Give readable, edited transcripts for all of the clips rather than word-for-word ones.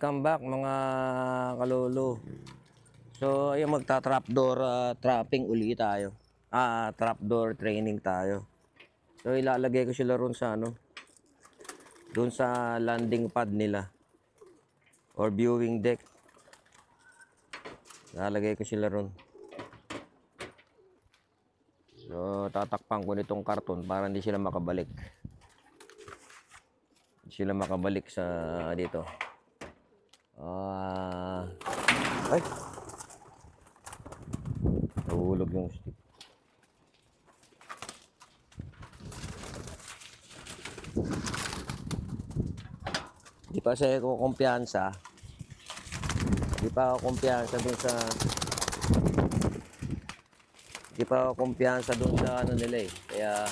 Welcome back mga kalolo. So ayun, magta-trapdoor trapping uli tayo. Trapdoor training tayo. So ilalagay ko sila ron sa doon sa landing pad nila or viewing deck. Ilalagay ko sila ron. So tatakpan ko nitong karton para hindi sila makabalik. Hindi sila makabalik sa dito. Ay! Nahulog yung stick. Di pa sa ako kumpiyansa. Di pa ako kumpiyansa dun sa nila eh. Kaya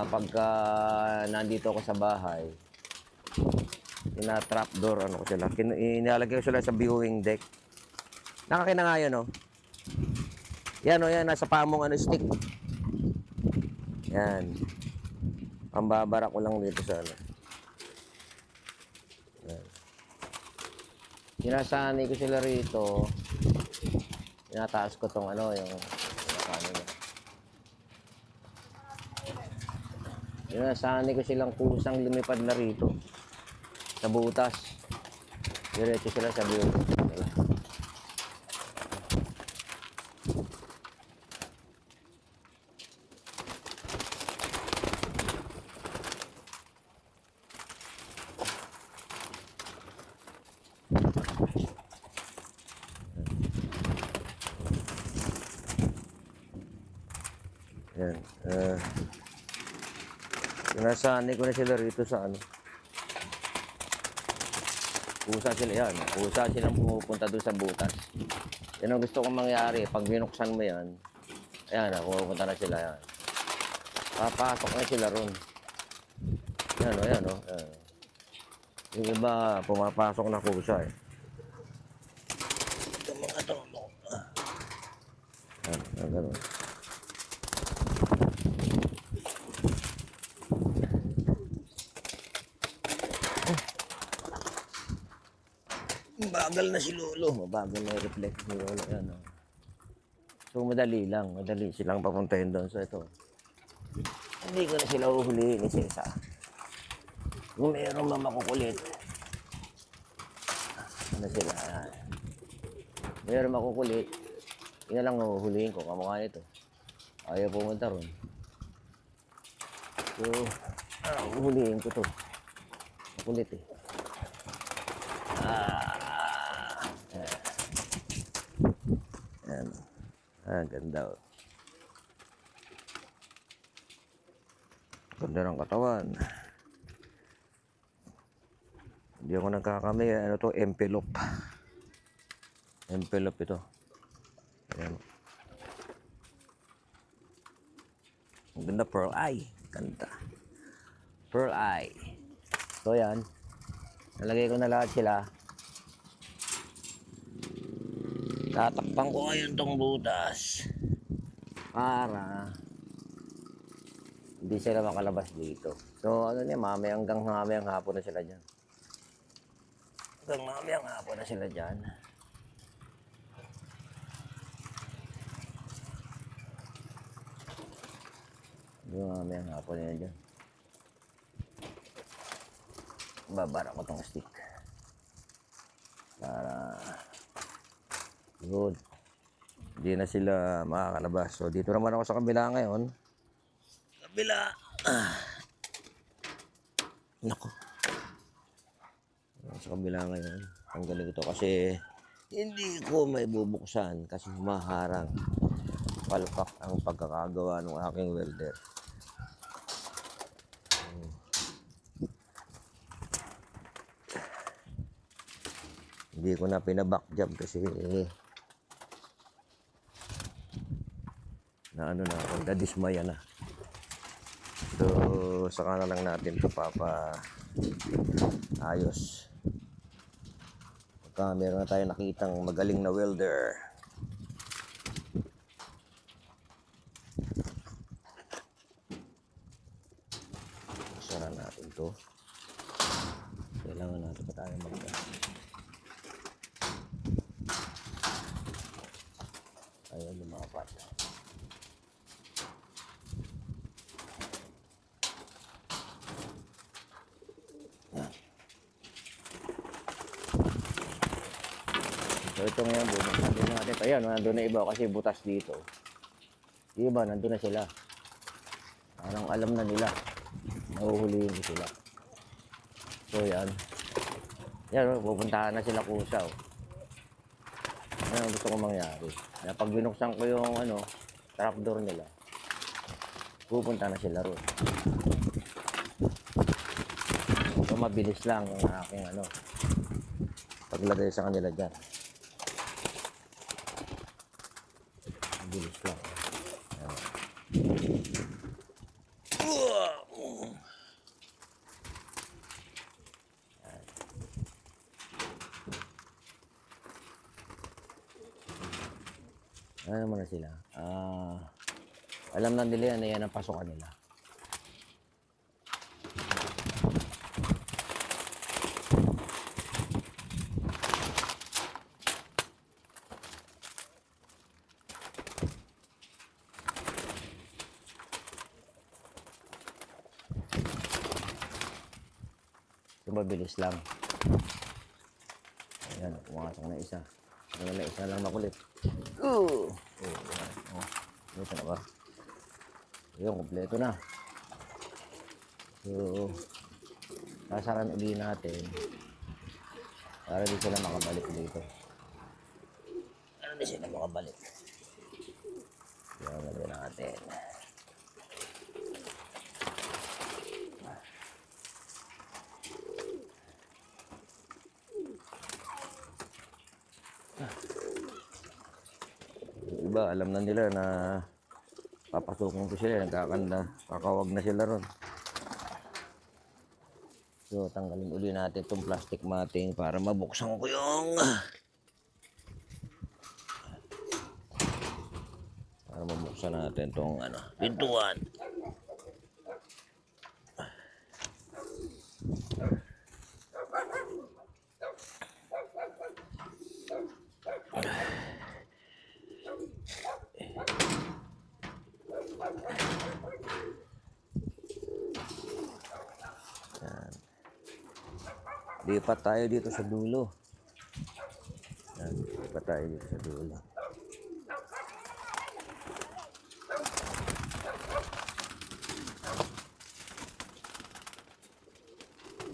pagka nandito ako sa bahay, ina-trapdoor ko sila. Inalagay ko sila sa viewing deck. Nakakina nga yun, oh. Yan, oh, yan. Nasa pamong stick. Yan. Pambabara ko lang dito sa Yan. Sinasanay ko sila rito. Tinataas ko tong yung sinasanay ko silang kusang lumipad na rito sa butas. Diretso sila sa view. Yan. Sinasanay ko na sila rito sa Kusa sila yan. Kusa silang pumupunta doon sa butas. Yan ang gusto kong mangyari. Pag binuksan mo yan, ayan, pumupunta na sila yan. Papasok na sila ron. Yan, o, yan, o. Yan. Yung iba, pumapasok na kusa eh. Ito mga ito. Yan, yan, gano'n. Mabagal na si Lolo. Mabagal na yung reflex ni Lolo. Yan, oh. So, madali lang. Madali silang papuntahin doon. So, ito. Hindi ko na sila uhulihin ni Sesa. Kung mayroong makukulit. Ano sila? Mayroong makukulit. Yun na lang uhulihin ko. Kamukha nito. Ayaw pumunta ron. So, uhulihin ko to. Makulit eh. Yan. Ganda. Ganda ng katawan. Hindi ako nagkakamay. Ano to? Envelope. Envelope ito. Ayan. Ang ganda, pearl eye. Ganda. Pearl eye. So yan. Nalagay ko na lahat sila. Tatakpan ko ngayon tong butas para hindi sila makalabas dito. So mamaya hanggang mamayang hapon na sila dyan. Hanggang mamayang hapon na sila dyan. Hanggang mamayang hapon na dyan. Babara ko tong stick para good. Hindi na sila makakalabas. So dito naman ako sa kabila ngayon. Kabila. Nako. Sa kabila ngayon. Ang galing ito kasi hindi ko may bubuksan kasi maharang. Palpak ang pagkakagawa ng aking welder. Hindi ko na pinaback job kasi na nadismaya na. So, saka na lang natin ito ayos. Pagka meron na tayo nakitang magaling na welder. Sara natin to. Kailangan natin pa tayo ayaw lumapat. Yan. So ito ngayon, nandun natin. Ayan, nandun na iba kasi butas dito. Diba, nandun na sila. Parang alam na nila. Nahuhulihin ko sila. So yan. Yan, pupuntahan na sila kusa. Oh. Yan ang gusto ko mangyari. Na pag binuksan ko yung trapdoor nila, pupunta na sila ron. So mabilis lang ang aking paglagay sa kanila dyan. Mabilis lang. Ano naman na sila? Alam na nila yan ang pasokan nila. So, mabilis lang. Ayan, pumasok na isa. Na isa lang makulit. Ito na ba? Ayun, kompleto na. So, sasaran uli natin para di sila makabalik dito. Para di sila makabalik. Yan, gawin natin. Iba, alam na nila na papasukin ko sila, nagkakanda, kakawag na sila ron. So, tanggalin uli natin itong plastic matting para mabuksan ko yung natin itong pintuan. Lipat tayo dito sa dulo. Yan, lipat tayo dito sa dulo.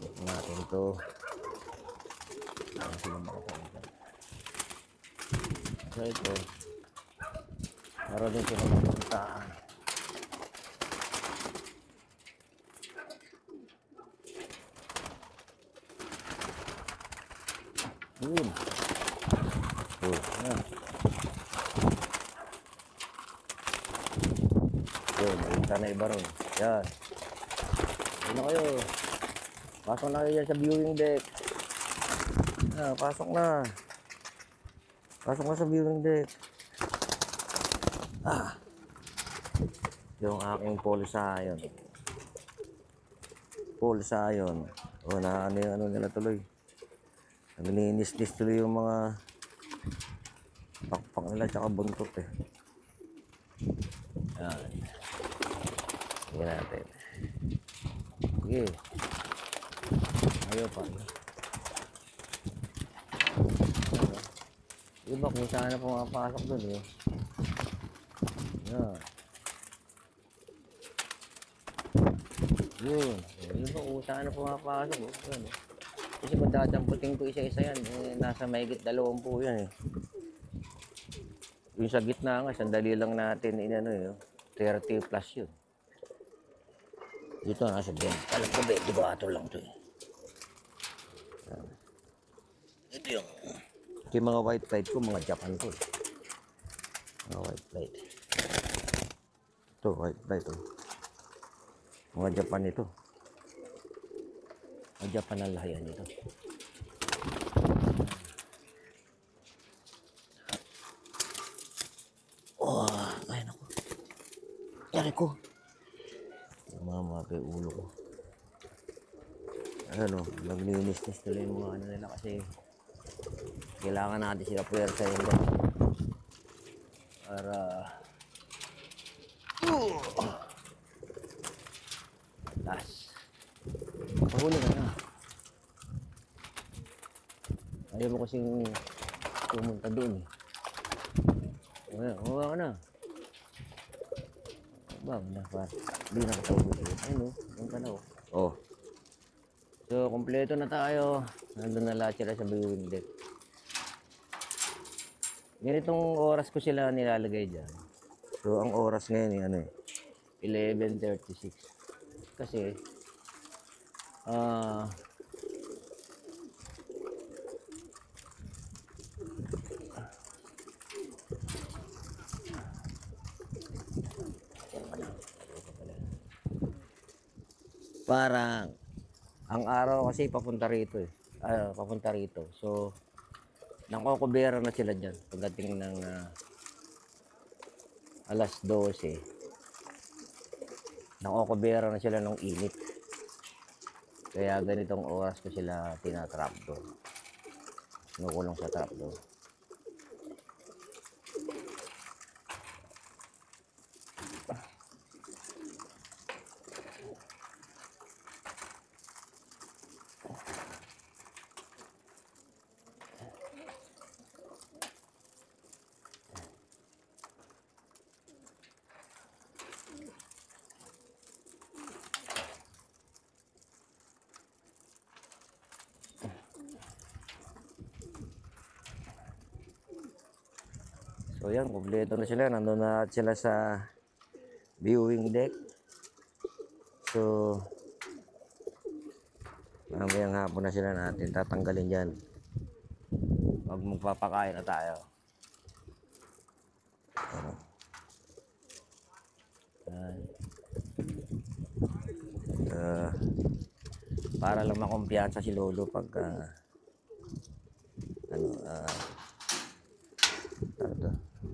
Lipat natin ito. Ayan sila makapalitan. So ito, meron din sila mapuntaan. Yun. Yan. Yun, nakita na iba ron. Yan. Yun na kayo. Pasok na kayo dyan sa viewing deck. Pasok na. Pasok na sa viewing deck. Yung aking Pulsa-ion. Pulsa-ion. Yung nila tuloy. Nilinis-nis tuloy yung mga pakpak nila tsaka buntot eh. Yan. Sige natin. Sige. Ayaw pa. Diba kung saan na pumapasok dun eh. Yan. Yun. Diba kung saan na pumapasok dun eh. Kasi kung dadamputin ko isa-isa yan, nasa mahigit 20 yan eh. Yung sa gitna nga, sandali lang natin 30 plus yun. Dito nasa 20. Alam ko 24 lang ito eh. Ito yung mga white plate ko, mga Japan ko. Mga white plate. Ito, white plate oh. Mga Japan ito. Mga Japan ang lahiyan ito. Ay naku. Yari ko. Mama, ulo ko. ano, naglinis-nis nila yung mga ano nila kasi kailangan natin sila puwersa yun ba para last. Mahuli ka na. Ayaw mo kasing pumunta doon eh. Huwag ka na. Bang na pa. Hindi na katawag ulit. Ayun o. Doon ka na o. Oh. So, kompleto na tayo. Nandun na lahat sila sa viewing deck. Ganitong oras ko sila nilalagay dyan. So, ang oras ngayon ano eh. 11:36. Kasi, parang ang araw kasi papunta rito eh. Papunta rito. So, nakokobera na sila dyan pagdating ng alas 12. Nakokobera na sila ng init. Kaya ganitong oras ko sila tinatrapdoor. Kinukulong sa trapdoor. So yan, kompleto na sila. Nandun na sila sa viewing deck. So, mamayang hapon na sila natin tatanggalin dyan. Pag magpapakain na tayo. Para lang makumpiyansa si Lolo pag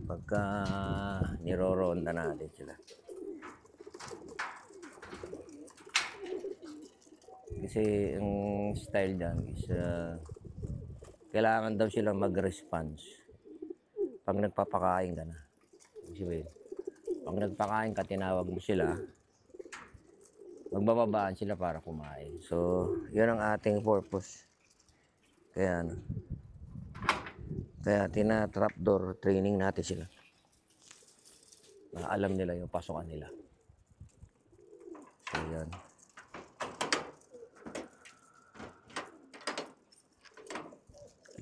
pagka niroronda natin sila. Kasi ang style dyan is kailangan daw sila mag-response pag nagpapakain ka na. Sabihin, pag nagpakain ka, tinawag mo sila, magbababaan sila para kumain. So, yun ang ating purpose. Kaya ano, kaya tina-trapdoor training natin sila. Alam nila yung pasukan nila. So, yan.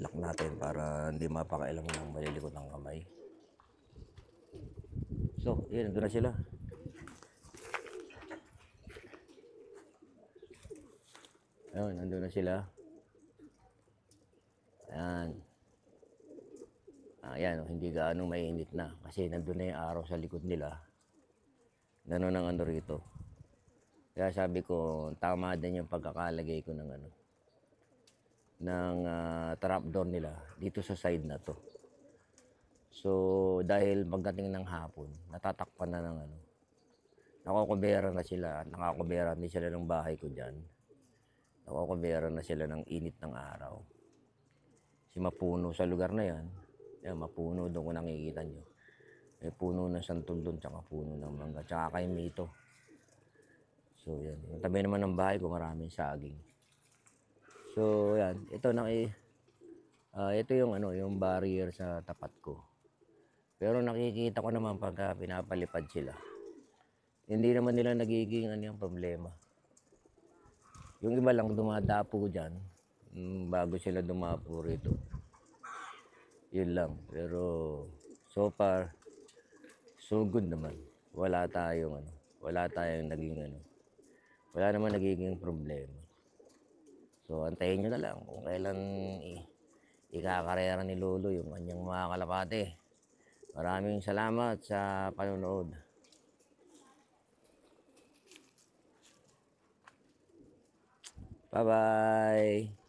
Lock natin para hindi mapakailang ng malilikot ng kamay. So, yun, nandun na sila. Ayun, nandun na sila. Ayan. Ayan, hindi gaano mainit na. Kasi nandun na yung araw sa likod nila. Ganun ang ano rito. Kaya sabi ko, tama din yung pagkakalagay ko ng ano, ng trapdoor nila dito sa side na to. So, dahil pagdating ng hapon, natatakpan na ng ano, nakokobera na sila, nakakobera din sila ng bahay ko dyan. Nakokobera na sila ng init ng araw. Kasi mapuno sa lugar na yan. Yan, mapuno doon kung nakikita nyo. May puno ng santol doon, tsaka puno ng mangga, tsaka kay Mito. So, yan. Yung tabi naman ng bahay ko, maraming saging. So, yan. Ito yung ano, yung barrier sa tapat ko. Pero nakikita ko naman pagka pinapalipad sila. Hindi naman nila nagiging ano yung problema. Yung iba lang dumadapo dyan, bago sila dumapo rito. Yun lang. Pero, so far, so good naman. Wala tayong naging ano. Wala naman nagiging problema. So, antayin nyo na lang kung kailan ikakarera ni Lolo yung kanyang mga kalapate. Maraming salamat sa panonood. Bye-bye!